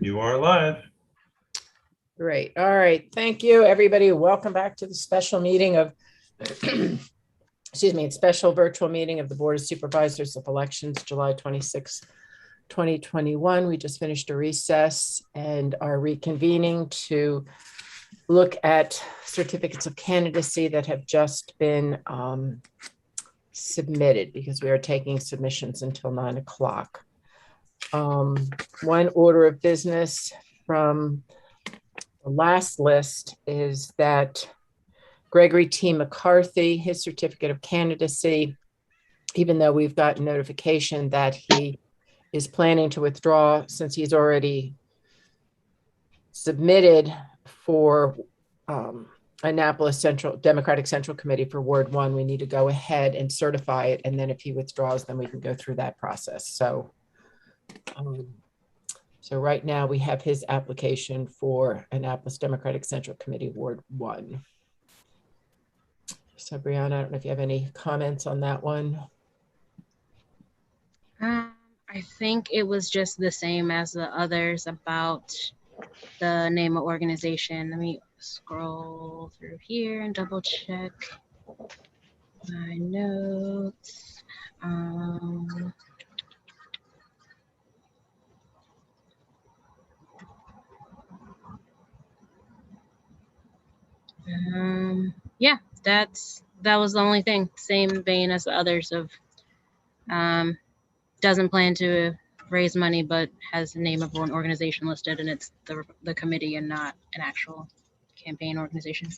You are live. Great. All right. Thank you, everybody. Welcome back to the special meeting of, excuse me, special virtual meeting of the Board of Supervisors of Elections, July 26, 2021. We just finished a recess and are reconvening to look at certificates of candidacy that have just been submitted, because we are taking submissions until 9 o'clock. One order of business from the last list is that Gregory T. McCarthy, his certificate of candidacy, even though we've gotten notification that he is planning to withdraw since he's already submitted for Annapolis Central Democratic Central Committee for Ward 1, we need to go ahead and certify it. And then if he withdraws, then we can go through that process. So right now we have his application for Annapolis Democratic Central Committee Ward 1. So Brianna, I don't know if you have any comments on that one. I think it was just the same as the others about the name of organization. Let me scroll through here and double check my notes. Yeah, that was the only thing. Same vein as the others of doesn't plan to raise money, but has the name of one organization listed, and it's the committee and not an actual campaign organization.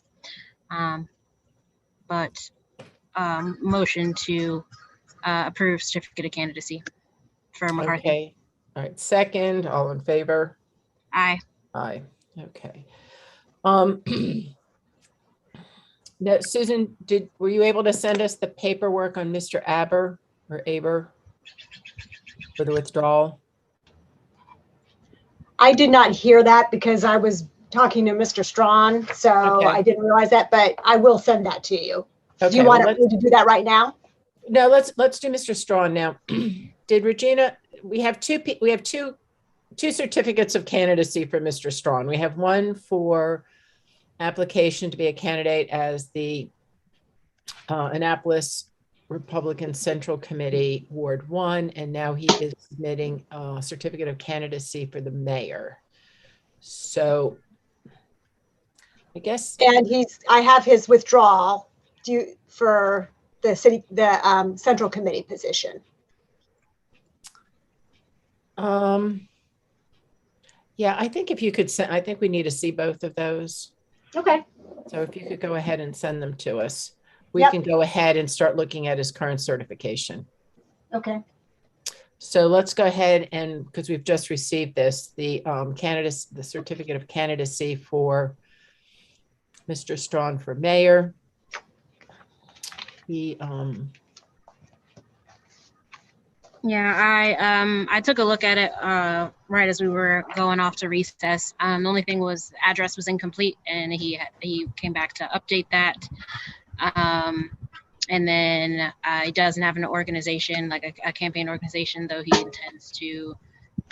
But motion to approve certificate of candidacy for McCarthy. Okay. All right. Second, all in favor? Aye. Aye. Okay. Now, Susan, were you able to send us the paperwork on Mr. Aber for the withdrawal? I did not hear that because I was talking to Mr. Strawn, so Okay. I didn't realize that, but I will send that to you. Okay, Do you want me to do that right now? No, let's do Mr. Strawn now. Did Regina? We have two certificates of candidacy for Mr. Strawn. We have one for application to be a candidate as the Annapolis Republican Central Committee Ward 1, and now he is submitting a certificate of candidacy for the mayor. So I guess, and I have his withdrawal for the Central Committee position. yeah, I think if you could send, I think we need to see both of those. Okay. So if you could go ahead and send them to us, we can go ahead and start looking at his current certification. Okay. So let's go ahead and, because we've just received this, the certificate of candidacy for Mr. Strawn for mayor. Yeah, I took a look at it right as we were going off to recess. The only thing was address was incomplete, and he came back to update that. And then he doesn't have an organization, like a campaign organization, though he intends to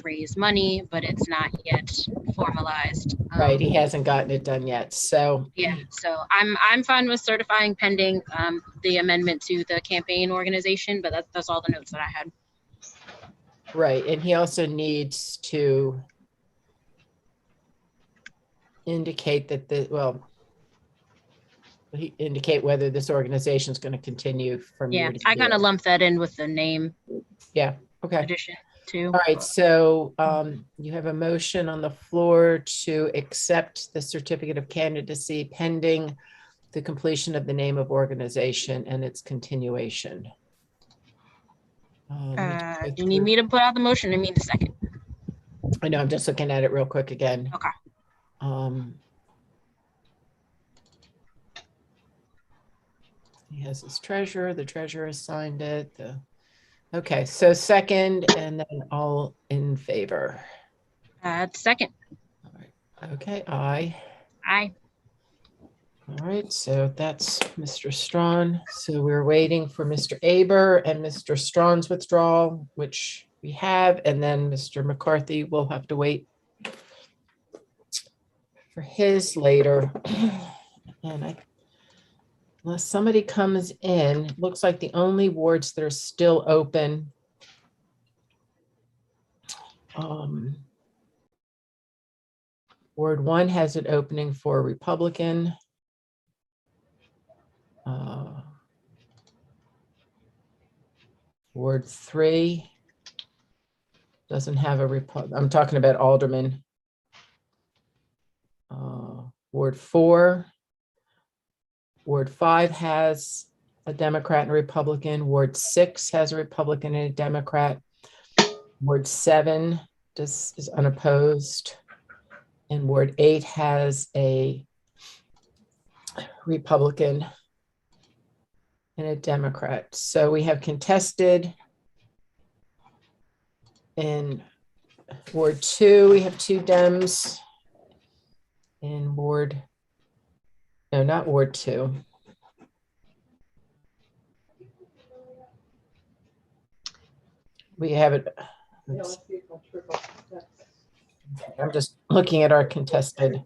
raise money, but it's not yet formalized. Right, he hasn't gotten it done yet. So yeah, so I'm fine with certifying pending the amendment to the campaign organization, but that's all the notes that I had. Right, and he also needs to indicate that indicate whether this organization is going to continue from year to year. I kind of lumped that in with the name. Yeah. Okay. Addition too. All right. So you have a motion on the floor to accept the certificate of candidacy pending the completion of the name of organization and its continuation. Do you need me to put out the motion? I mean the second. I know. I'm just looking at it real quick again. Okay. He has his treasurer. The treasurer has signed it. Okay, so second, and then all in favor. Second. All right. Okay, aye. Aye. All right, so that's Mr. Strawn. So we're waiting for Mr. Aber and Mr. Strawn's withdrawal, which we have, and then Mr. McCarthy will have to wait for his later. And unless somebody comes in, it looks like the only wards that are still open. Ward 1 has an opening for a Republican. Ward 3 doesn't have a I'm talking about Alderman. Ward 4. Ward 5 has a Democrat and a Republican. Ward 6 has a Republican and a Democrat. Ward 7 is unopposed. And Ward 8 has a Republican and a Democrat. So we have contested in Ward 2, we have 2 Dems. In Ward, no, not Ward 2. We have it. I'm just looking at our contested.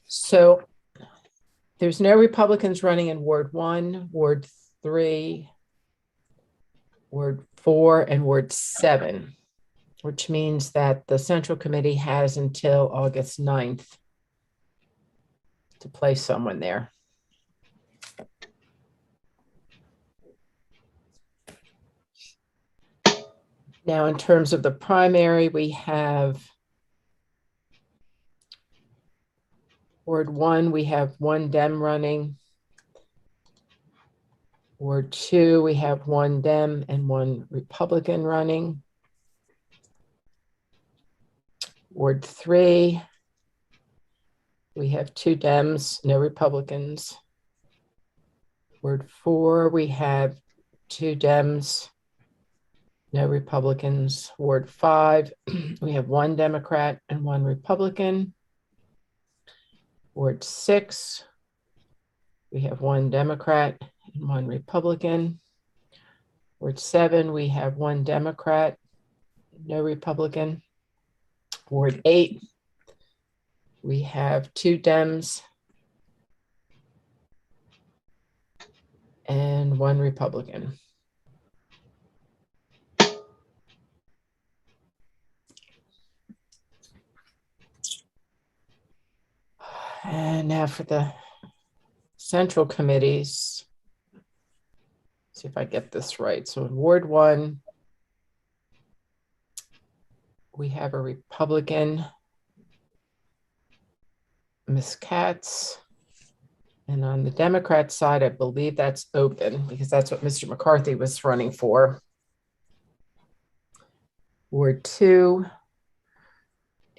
So there's no Republicans running in Ward 1, Ward 3, Ward 4, and Ward 7, which means that the Central Committee has until August 9th to place someone there. Now, in terms of the primary, we have Ward 1, we have 1 Dem running. Ward 2, we have 1 Dem and 1 Republican running. Ward 3, we have 2 Dems, no Republicans. Ward 4, we have 2 Dems, no Republicans. Ward 5, we have 1 Democrat and 1 Republican. Ward 6, we have 1 Democrat and 1 Republican. Ward 7, we have 1 Democrat, no Republican. Ward 8, we have 2 Dems and 1 Republican. And now for the central committees. See if I get this right. So in Ward 1, we have a Republican, Ms. Katz. And on the Democrat side, I believe that's open because that's what Mr. McCarthy was running for. Ward 2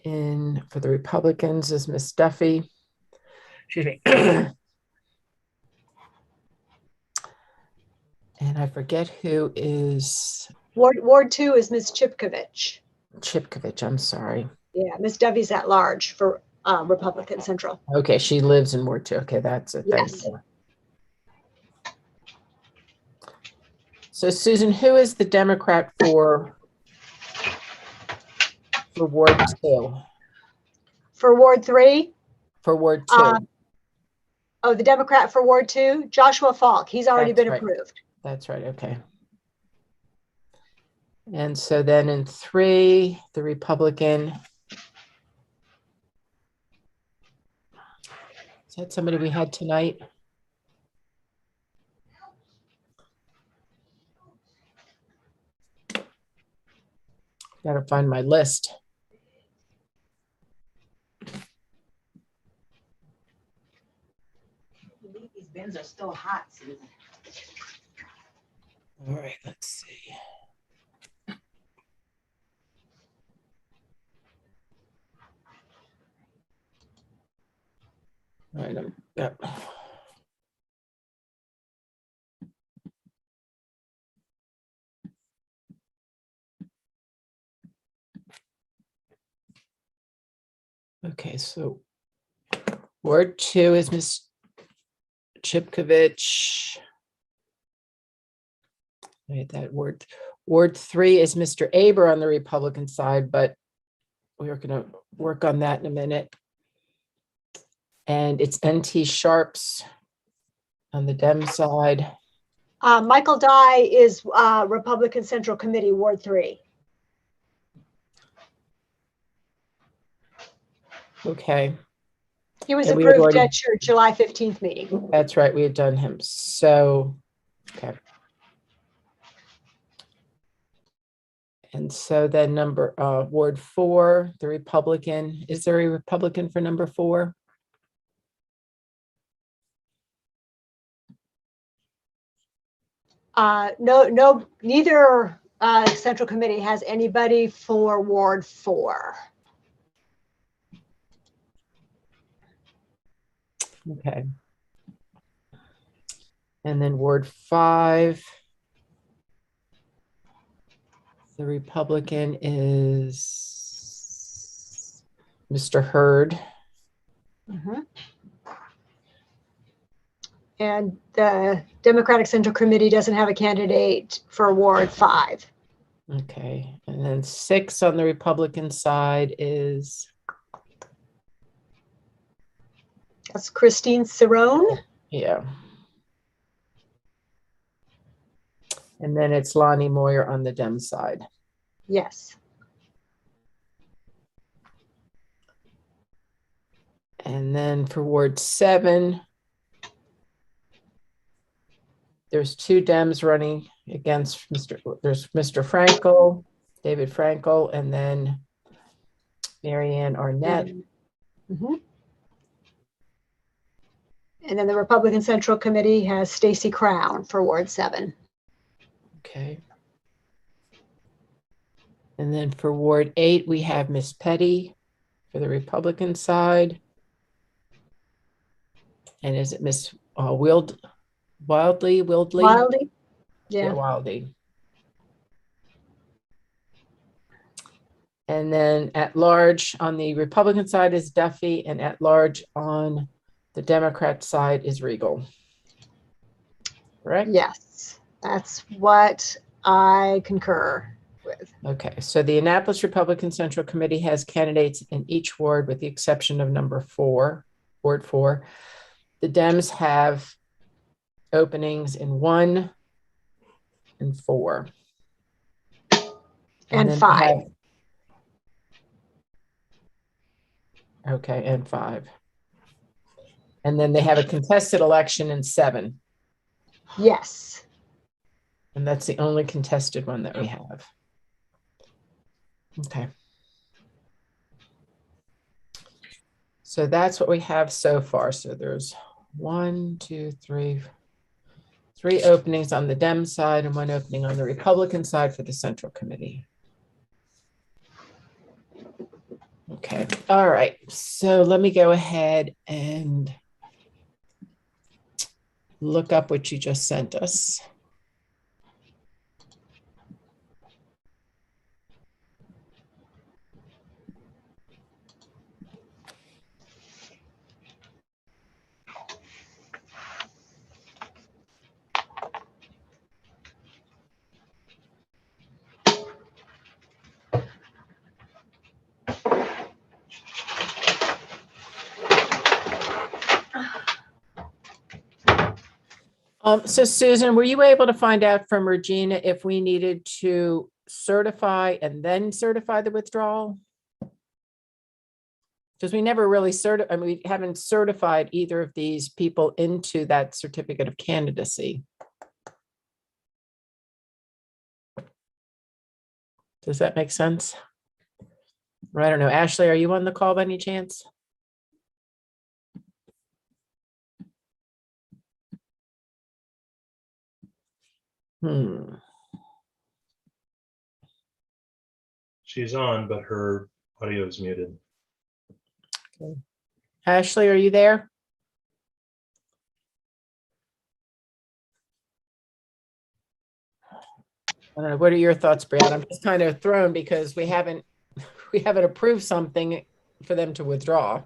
for the Republicans is Ms. Duffy. Excuse me. And I forget who is. Ward 2 is Ms. Chipkovich. Chipkovich, I'm sorry. Yeah, Ms. Devy's at large for Republican Central. Okay, she lives in Ward 2. Okay, that's it. Thank Yes. you. So Susan, who is the Democrat for Ward 2? For Ward 3? For Ward 2. Oh, the Democrat for Ward 2, Joshua Falk. He's already That's been right. approved. That's right. Okay. And so then in 3, the Republican. Is that somebody we had tonight? Got to find my list. These bins are still hot, Susan. All right, let's see. All right, yep. Okay, so Ward 2 is Ms. Chipkovich. Right, that Ward 3 is Mr. Aber on the Republican side, but we're going to work on that in a minute. And it's NT Sharps on the Dem side. Michael Dye is Republican Central Committee, Ward 3. Okay, He was And we had approved already- at your July 15th meeting. that's right. We had done him. So, okay. And so then Ward 4, the Republican, is there a Republican for number 4? No, neither Central Committee has anybody for Ward 4. Okay. And then Ward 5. The Republican is Mr. Hurd. Mhm. And the Democratic Central Committee doesn't have a candidate for Ward 5. Okay. And then 6 on the Republican side is, That's Christine Cerrone. yeah. And then it's Lonnie Moyer on the Dem side. Yes. And then for Ward 7, there's 2 Dems running against there's Mr. Frankel, David Frankel, and then Marianne Arnett. Mhm. And then the Republican Central Committee has Stacy Crown for Ward 7. Okay. And then for Ward 8, we have Miss Petty for the Republican side. And is it Miss Wildley? Wildly? Yeah, Yeah. Wildly. And then at large on the Republican side is Duffy, and at large on the Democrat side is Regal. Correct? Yes. That's what I concur with. Okay, so the Annapolis Republican Central Committee has candidates in each ward with the exception of number 4, Ward 4. The Dems have openings in 1 and 4. And then they 5. Okay, and 5. And then they have a contested election in 7. Yes. And that's the only contested one that we have. Okay. So that's what we have so far. So there's 3 openings on the Dem side and 1 opening on the Republican side for the Central Committee. Okay. All right. So let me go ahead and look up what you just sent us. So Susan, were you able to find out from Regina if we needed to certify and then certify the withdrawal? Because we never really we haven't certified either of these people into that certificate of candidacy. Does that make sense? I don't know. Ashley, are you on the call by any chance? She's on, but her audio is muted. Okay. Ashley, are you there? I don't know. What are your thoughts, Brad? I'm just kind of thrown because we haven't approved something for them to withdraw.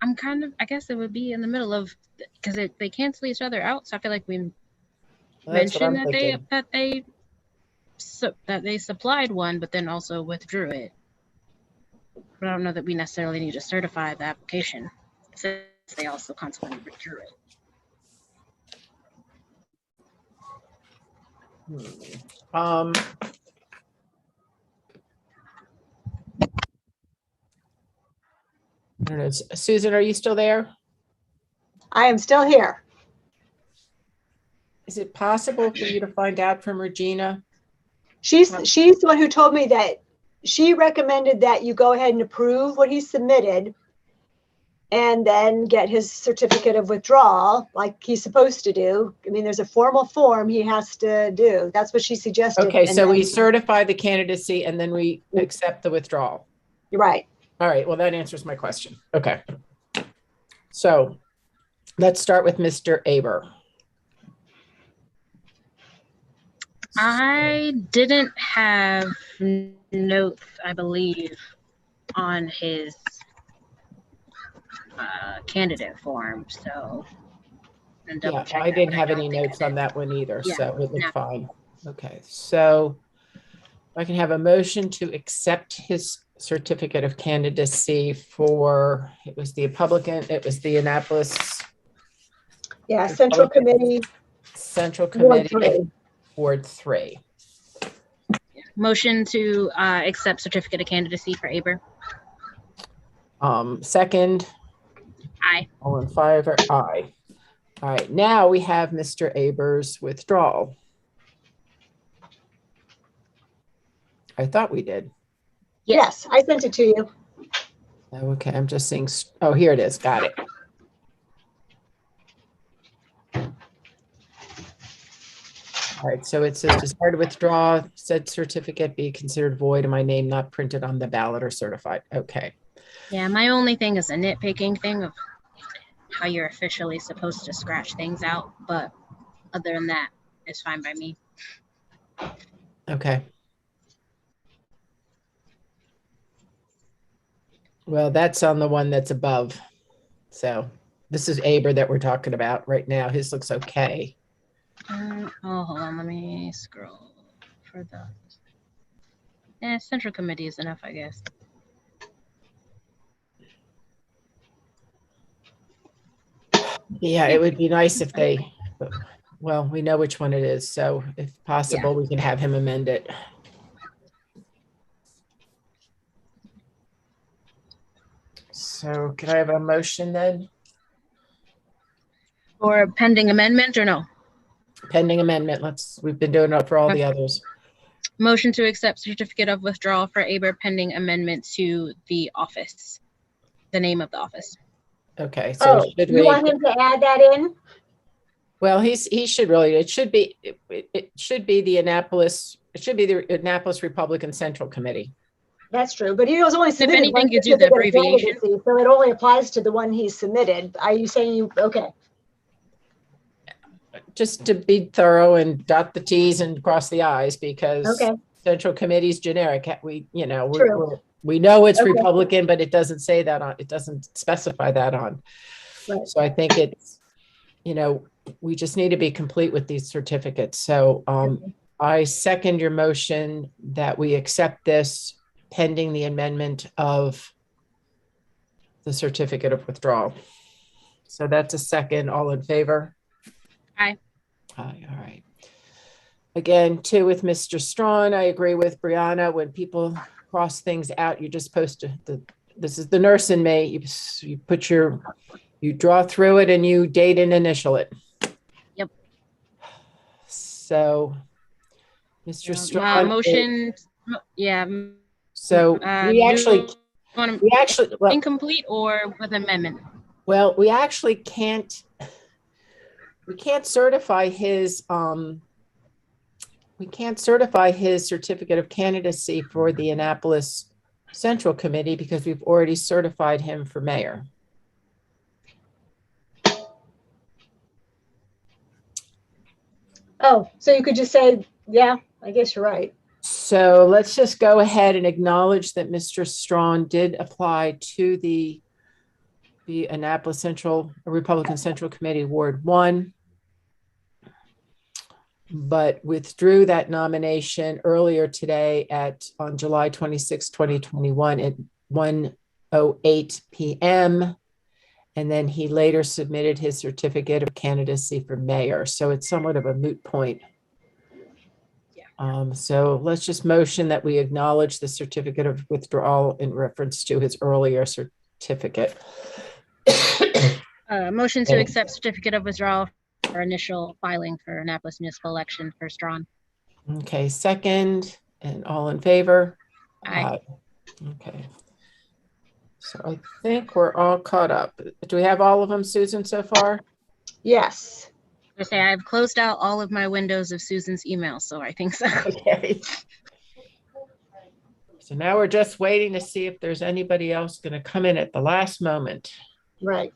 I'm kind of, I guess it would be in the middle of, because they cancel each other out. So I feel like we That's what I'm mentioned thinking. that they that they supplied one, but then also withdrew it. But I don't know that we necessarily need to certify the application since they also consequently withdrew it. Um, I don't know. Susan, are you still there? I am still here. Is it possible for you to find out from Regina? She's the one who told me that she recommended that you go ahead and approve what he submitted and then get his certificate of withdrawal like he's supposed to do. I mean, there's a formal form he has to do. That's what she suggested. Okay, And so we then- certify the candidacy and then we accept the withdrawal. You're right. All right, well, that answers my question. Okay. So let's start with Mr. Aber. I didn't have notes, I believe, on his candidate form, so. and double Yeah, check I that, didn't but have don't any think I notes did. on that one either, Yeah, so it looked no. fine. Okay, so I can have a motion to accept his certificate of candidacy for, it was the Annapolis Yeah, Central Committee, Central Ward Committee, 3. Ward 3. Motion to accept certificate of candidacy for Aber. Second, Aye. all in favor? Aye. All right, now we have Mr. Aber's withdrawal. I thought we did. Yes, I sent it to you. Okay, I'm just seeing, oh, here it is, got it. All right, so it says desire to withdraw said certificate be considered void and my name not printed on the ballot or certified. Okay, Yeah, my only thing is a nitpicking thing of how you're officially supposed to scratch things out, but other than that, it's fine by me. okay. Well, that's on the one that's above. So this is Aber that we're talking about right now. His looks okay. Hold on, let me scroll for the. Central Committee is enough, I guess. Yeah, it would be nice if they, well, we know which one it is. So if possible, we can have him amend it. So can I have a motion then? Or pending amendment or no? Pending amendment. We've been doing it for all the Okay. others. Motion to accept certificate of withdrawal for Aber pending amendment to the office, the name of the office. Okay, so Oh, should you we, want him to add that in? well, he should really, it should be the Annapolis, it should be the Annapolis Republican Central Committee. That's true, but he was only submitted anything, one you do the certificate of abbreviation. candidacy, so it only applies to the one he submitted. Are you saying you, okay, Just to be thorough and dot the Ts and cross the Is because okay, Central Committee's generic. We True. we know it's Okay. Republican, but it doesn't say that on, it doesn't specify that on. Right. So I think it's, we just need to be complete with these certificates. So I second your motion that we accept this pending the amendment of the certificate of withdrawal. So that's a second. All in favor? Aye. Aye, all right. Again, too, with Mr. Strawn, I agree with Brianna. When people cross things out, you're just supposed to, this is the nurse in me. You draw through it and you date and initial it. Yep. So, Mr. Strawn. Motion, yeah. So we Want well, incomplete or with amendment? well, we actually can't certify his, certificate of candidacy for the Annapolis Central Committee because we've already certified him for mayor. oh, so you could just say, yeah, I guess you're right. So let's just go ahead and acknowledge that Mr. Strawn did apply to the Annapolis Republican Central Committee, Ward 1. but withdrew that nomination earlier today on July 26, 2021 at 1:08 p.m. And then he later submitted his certificate of candidacy for mayor. So it's somewhat of a moot point. So let's just motion that we acknowledge the certificate of withdrawal in reference to his earlier certificate. Motion to accept certificate of withdrawal for initial filing for Annapolis municipal election first drawn. Okay, second, and all in favor? Aye. Okay. So I think we're all caught up. Do we have all of them, Susan, so far? Yes. I say I've closed out all of my windows of Susan's email, so I think so. Okay. So now we're just waiting to see if there's anybody else going to come in at the last moment. Right.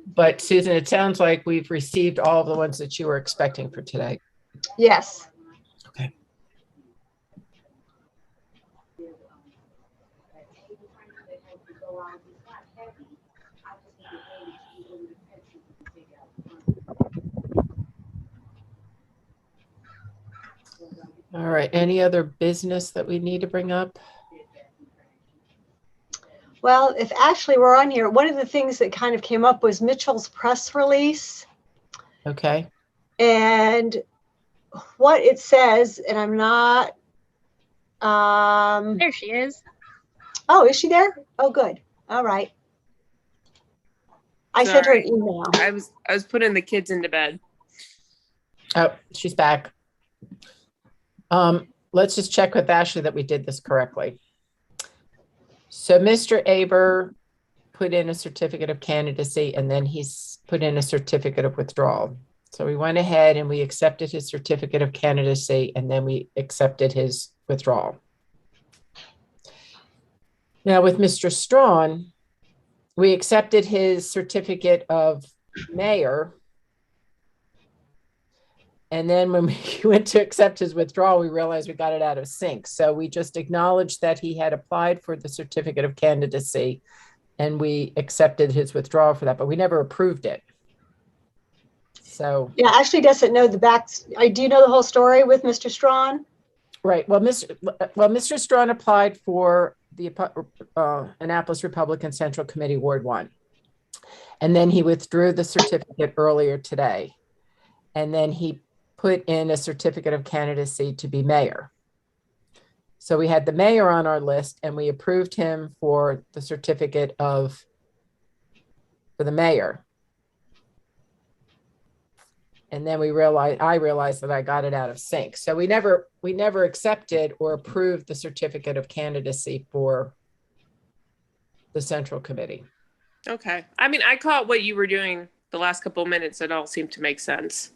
But Susan, it sounds like we've received all of the ones that you were expecting for today. Yes. Okay. All right. Any other business that we need to bring up? Well, if Ashley were on here, one of the things that kind of came up was Mitchell's press release Okay. and what it says, and I'm not, There she is. oh, is she there? Oh, good. All right. I sent her an Sorry. email. I was putting the kids into bed. Oh, she's back. Let's just check with Ashley that we did this correctly. So Mr. Aber put in a certificate of candidacy and then he's put in a certificate of withdrawal. So we went ahead and we accepted his certificate of candidacy and then we accepted his withdrawal. Now with Mr. Strawn, we accepted his certificate of mayor. And then when we went to accept his withdrawal, we realized we got it out of sync. So we just acknowledged that he had applied for the certificate of candidacy and we accepted his withdrawal for that, but we never approved it. So. Yeah, Ashley doesn't know the back. Do you know the whole story with Mr. Strawn? Right. Well, Mr. Strawn applied for the Annapolis Republican Central Committee Ward 1. And then he withdrew the certificate earlier today. And then he put in a certificate of candidacy to be mayor. So we had the mayor on our list and we approved him for the certificate for the mayor. And then I realized that I got it out of sync. So we never accepted or approved the certificate of candidacy for the Central Committee. Okay. I mean, I caught what you were doing the last couple of minutes. It all seemed to make sense.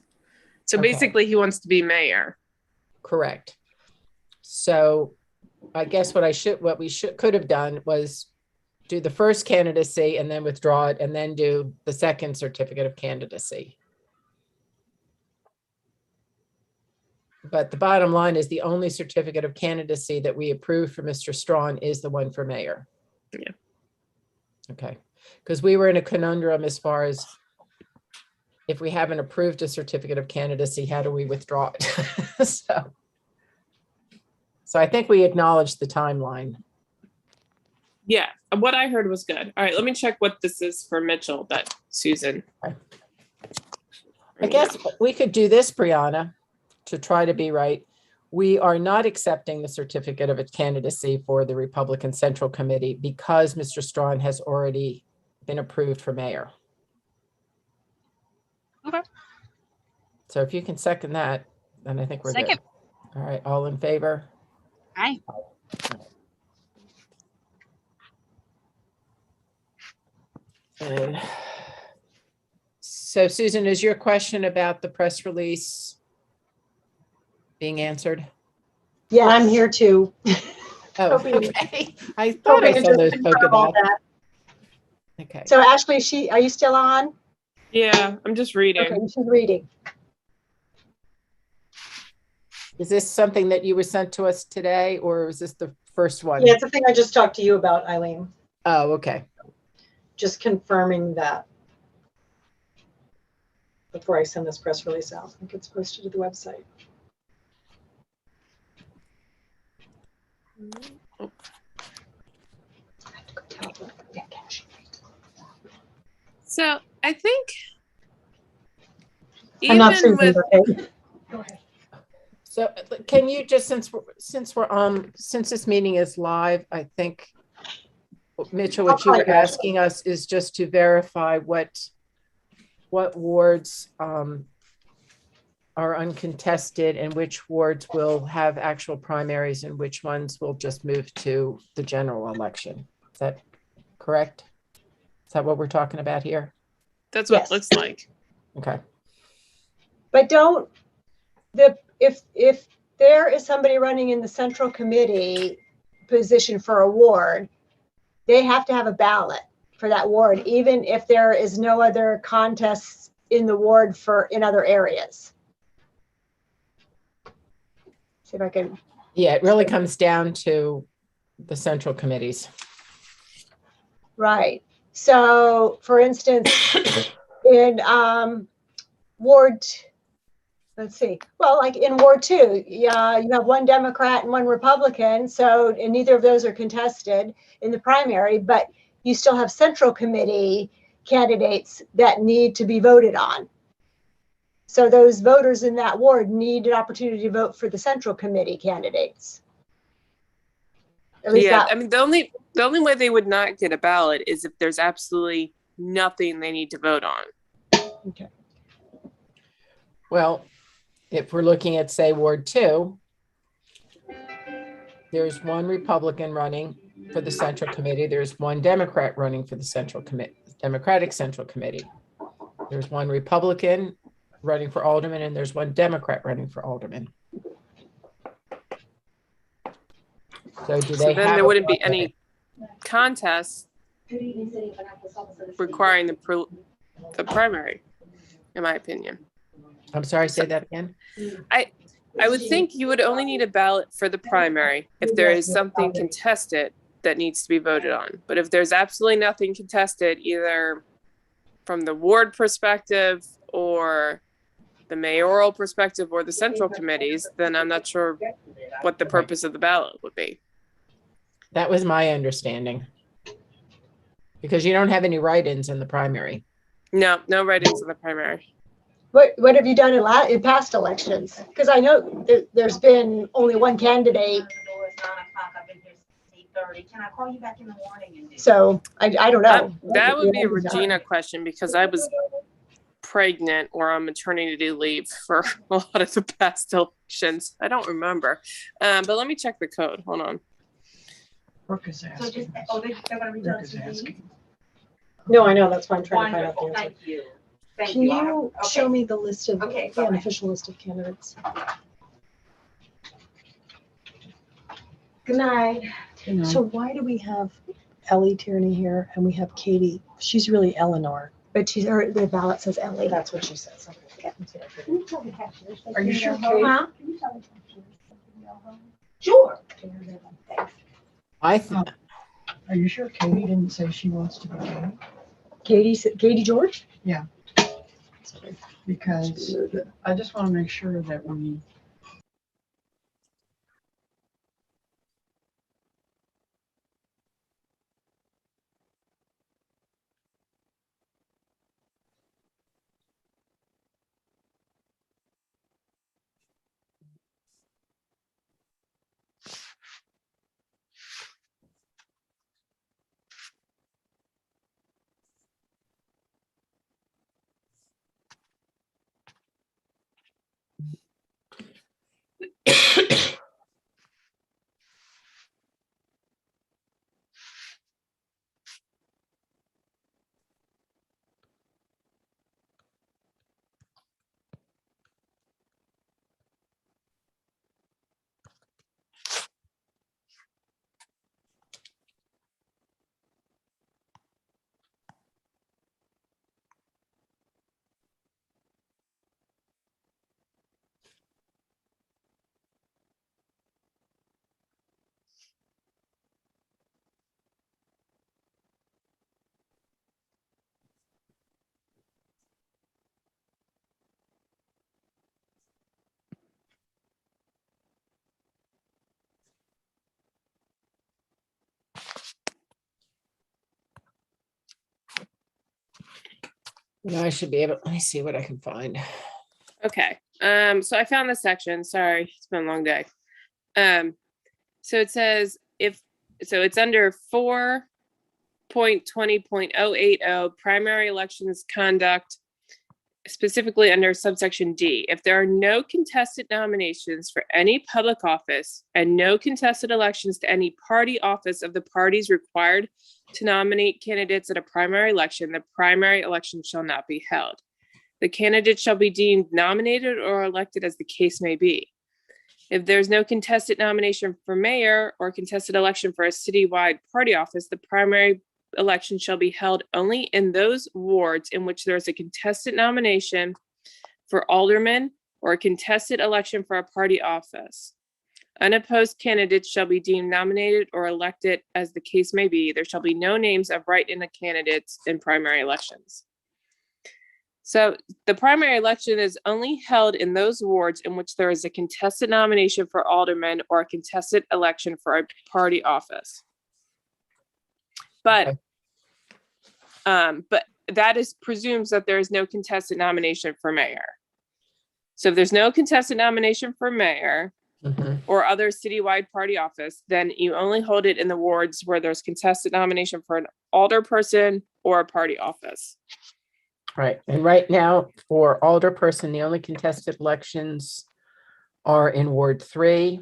So Okay. basically he wants to be mayor. Correct. So I guess what we could have done was do the first candidacy and then withdraw it and then do the second certificate of candidacy. But the bottom line is the only certificate of candidacy that we approved for Mr. Strawn is the one for mayor. Yeah. Okay. Because we were in a conundrum as far as if we haven't approved a certificate of candidacy, how do we withdraw it? So I think we acknowledged the timeline. Yeah. What I heard was good. All right. Let me check what this is for Mitchell that Susan. Okay. I guess we could do this, Brianna, to try to be right. We are not accepting the certificate of candidacy for the Republican Central Committee because Mr. Strawn has already been approved for mayor. Okay. So if you can second that, then I think we're Second. good. All right, all in favor? Aye. And so Susan, is your question about the press release being answered? Yeah, I'm here too. Oh, Hoping- okay. I thought I saw those polka All dots. that. Okay. So Ashley, are you still on? Yeah, I'm just reading. Okay, she's reading. Is this something that you were sent to us today, or is this the first one? Yeah, it's a thing I just talked to you about, Eileen, Oh, okay. just confirming that. before I send this press release out. I think it's posted to the website. So I think I'm not even Susan, with okay? Go ahead. So can you just, since this meeting is live, I think, Mitchell, what you I'll were call you guys. asking us is just to verify what wards are uncontested and which wards will have actual primaries and which ones will just move to the general election. Is that correct? Is that what we're talking about here? that's what Yes. it looks like. Okay. But if there is somebody running in the central committee position for a ward, they have to have a ballot for that ward, even if there is no other contests in the ward in other areas. See if I can. Yeah, it really comes down to the central committees. Right. So for instance, in Ward, let's see, well, like in Ward 2, yeah, you have one Democrat and one Republican. So, and neither of those are contested in the primary, but you still have central committee candidates that need to be voted on. So those voters in that ward need an opportunity to vote for the central committee candidates. At least Yeah, that, I mean the only way they would not get a ballot is if there's absolutely nothing they need to vote on. okay. Well, if we're looking at, say, Ward 2, there's one Republican running for the Central Committee. There's one Democrat running for the Democratic Central Committee. There's one Republican running for alderman, and there's one Democrat running for alderman. So do So they then have there a wouldn't be primary? any contests requiring the primary, in my opinion. I'm sorry, say that again. I would think you would only need a ballot for the primary if there is something contested that needs to be voted on. But if there's absolutely nothing contested, either from the ward perspective or the mayoral perspective or the central committees, then I'm not sure what the purpose of the ballot would be. That was my understanding. Because you don't have any write-ins in the primary. No write-ins in the primary. What have you done in past elections? Because I know there's been only one candidate. Can I call you back in the morning? So I don't know. That would be a Regina question because I was pregnant or on maternity leave for a lot of the past elections. I don't remember. But let me check the code. Hold on. Brooke is So asking. just, they're gonna reach Brooke out is to me? asking. No, I know, that's why I'm trying to find out the Wonderful, answer. thank you. Thank Can you. you Okay. show me the list of, Okay, the bye-bye. unofficial list of candidates? Good night. So why do we have Ellie Tierney here and we have Katie? She's really Eleanor. But the ballot says Ellie. That's what she says. Are you sure, Kate? Huh? Sure. Are you sure Katie didn't say she wants to be Katie? Katie George? Because I just want to make sure that we. I should be able, let me see what I can find. Okay. So I found this section. Sorry, it's been a long day. So it says it's under 4.20.080 primary elections conduct, specifically under subsection D. If there are no contested nominations for any public office and no contested elections to any party office of the parties required to nominate candidates at a primary election, the primary election shall not be held. The candidate shall be deemed nominated or elected as the case may be. If there's no contested nomination for mayor or contested election for a citywide party office, the primary election shall be held only in those wards in which there is a contested nomination for alderman or a contested election for a party office. Unopposed candidates shall be deemed nominated or elected as the case may be. There shall be no names of write-in candidates in primary elections. So the primary election is only held in those wards in which there is a contested nomination for alderman or a contested election for a party office. But that presumes that there is no contested nomination for mayor. So if there's no contested nomination for mayor or other citywide party office, then you only hold it in the wards where there's contested nomination for an alderperson or a party office. Right. And right now for alderperson, the only contested elections are in Ward 3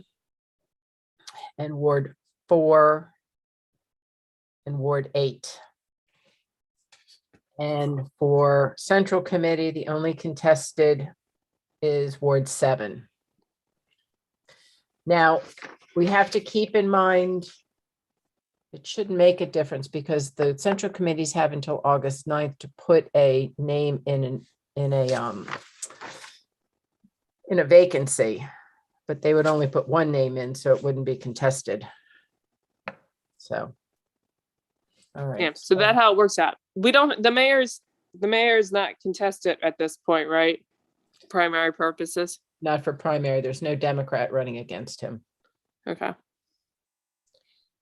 and Ward 4 and Ward 8. And for Central Committee, the only contested is Ward 7. Now, we have to keep in mind, it shouldn't make a difference because the Central Committees have until August 9th to put a name in a vacancy, but they would only put one name in, so it wouldn't be contested. So. All right. Yeah, so that's how it works out. The mayor's not contested at this point, right? Primary purposes. Not for primary. There's no Democrat running against him. Okay.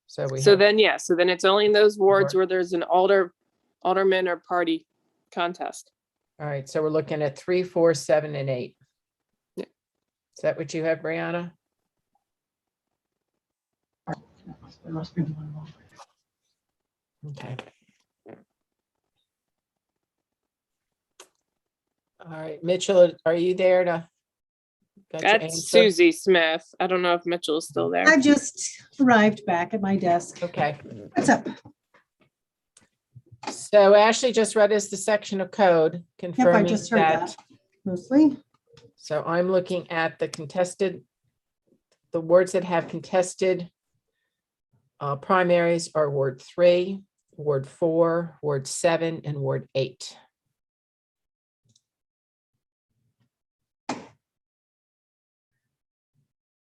So then it's only in those wards where there's an alderman or party contest. All right. So we're looking at 3, 4, 7, and 8. Yeah. Is that what you have, Brianna? There must be one more. Okay. All right, Mitchell, are you there to? got your That's answer? Susie Smith. I don't know if Mitchell is still there. I just arrived back at my desk. Okay, What's up? so Ashley just read us the section of code Yep, I confirming just heard that. that mostly. So I'm looking at the words that have contested primaries are Ward 3, Ward 4, Ward 7, and Ward 8.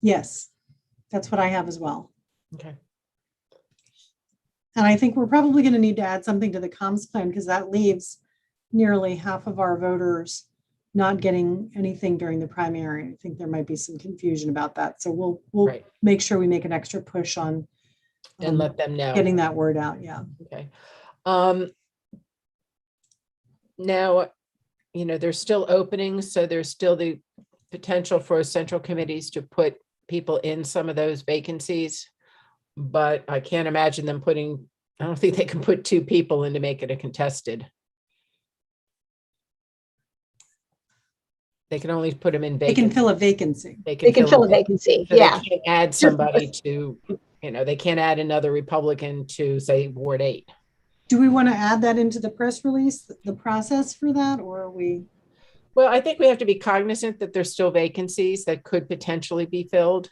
Yes, that's what I have as well. Okay. And I think we're probably going to need to add something to the comms plan because that leaves nearly half of our voters not getting anything during the primary. I think there might be some confusion about that. So we'll Right. make sure we make an extra push on And let them know. getting that word out. Yeah. Okay. Now, there's still openings, so there's still the potential for central committees to put people in some of those vacancies. But I can't imagine them I don't think they can put 2 people in to make it a contested. They can only put them in They vacant. can fill a vacancy. They can fill a vacancy. So Yeah. they can't add somebody to, they can't add another Republican to, say, Ward 8. Do we want to add that into the press release, the process for that, or are we? Well, I think we have to be cognizant that there's still vacancies that could potentially be filled.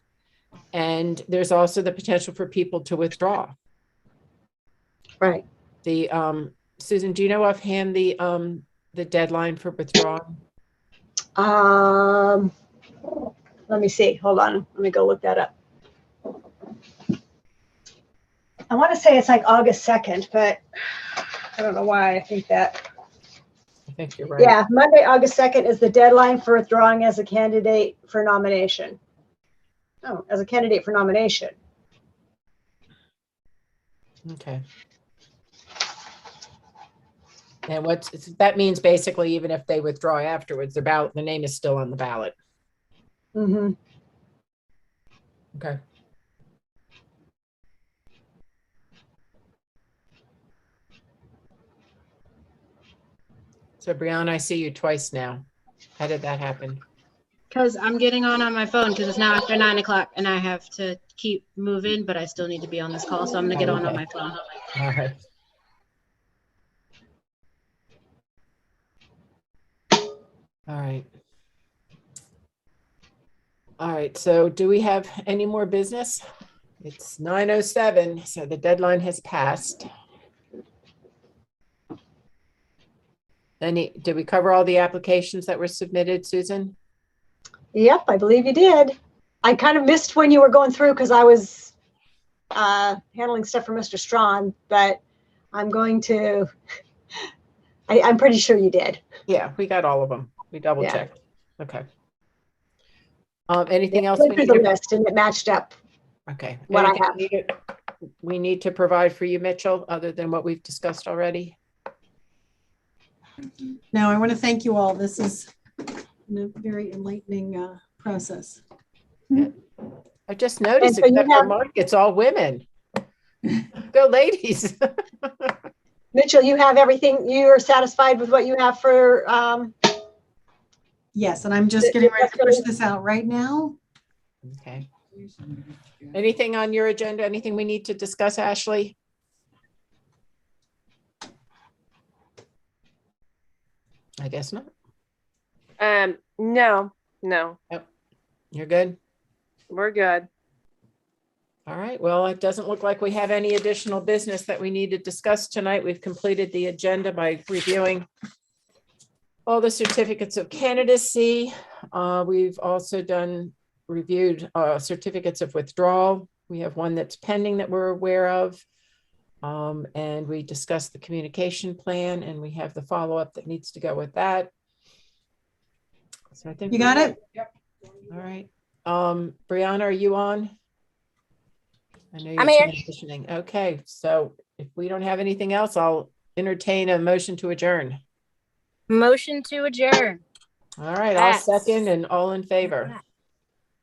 And there's also the potential for people to withdraw. Right. Susan, do you know offhand the deadline for withdrawing? Let me see. Hold on. Let me go look that up. I want to say it's like August 2nd, but I don't know why I think that. I think you're right. Yeah, Monday, August 2nd is the deadline for withdrawing as a candidate for nomination. Oh, as a candidate for nomination. Okay. And that means basically, even if they withdraw afterwards, the name is still on the ballot. Mhm. Okay. So Brianna, I see you twice now. How did that happen? Because I'm getting on my phone because it's now after 9 o'clock and I have to keep moving, but I still need to be on this call. So I'm going to get on Okay. my phone. All right. All right. All right, so do we have any more business? It's 9:07, so the deadline has passed. Did we cover all the applications that were submitted, Susan? Yep, I believe you did. I kind of missed when you were going through because I was handling stuff for Mr. Strawn, but I'm going to, I'm pretty sure you did. Yeah, we got all of them. We double Yeah. checked. Okay. Anything Yeah, else? went we through need the to- list and it matched up. Okay. what I Anything we need to provide for you, Mitchell, other than what we've discussed already? No, I want to thank you all. This is a very enlightening process. I just noticed, And so you except for have- Mark, it's all women. Go ladies. Mitchell, you have everything, you're satisfied with what you have for, Yes, and I'm just getting ready to push this out right now. Okay. Anything on your agenda? Anything we need to discuss, Ashley? I guess not. No, You're good? we're good. All right. Well, it doesn't look like we have any additional business that we need to discuss tonight. We've completed the agenda by reviewing all the certificates of candidacy. We've also reviewed certificates of withdrawal. We have one that's pending that we're aware of. And we discussed the communication plan, and we have the follow-up that needs to go with that. So I think You got it? Yep. All right. Brianna, are you on? I know you're I'm here. transitioning. Okay, so if we don't have anything else, I'll entertain a motion to adjourn. Motion to adjourn. All right, I'll At- second, and all in favor.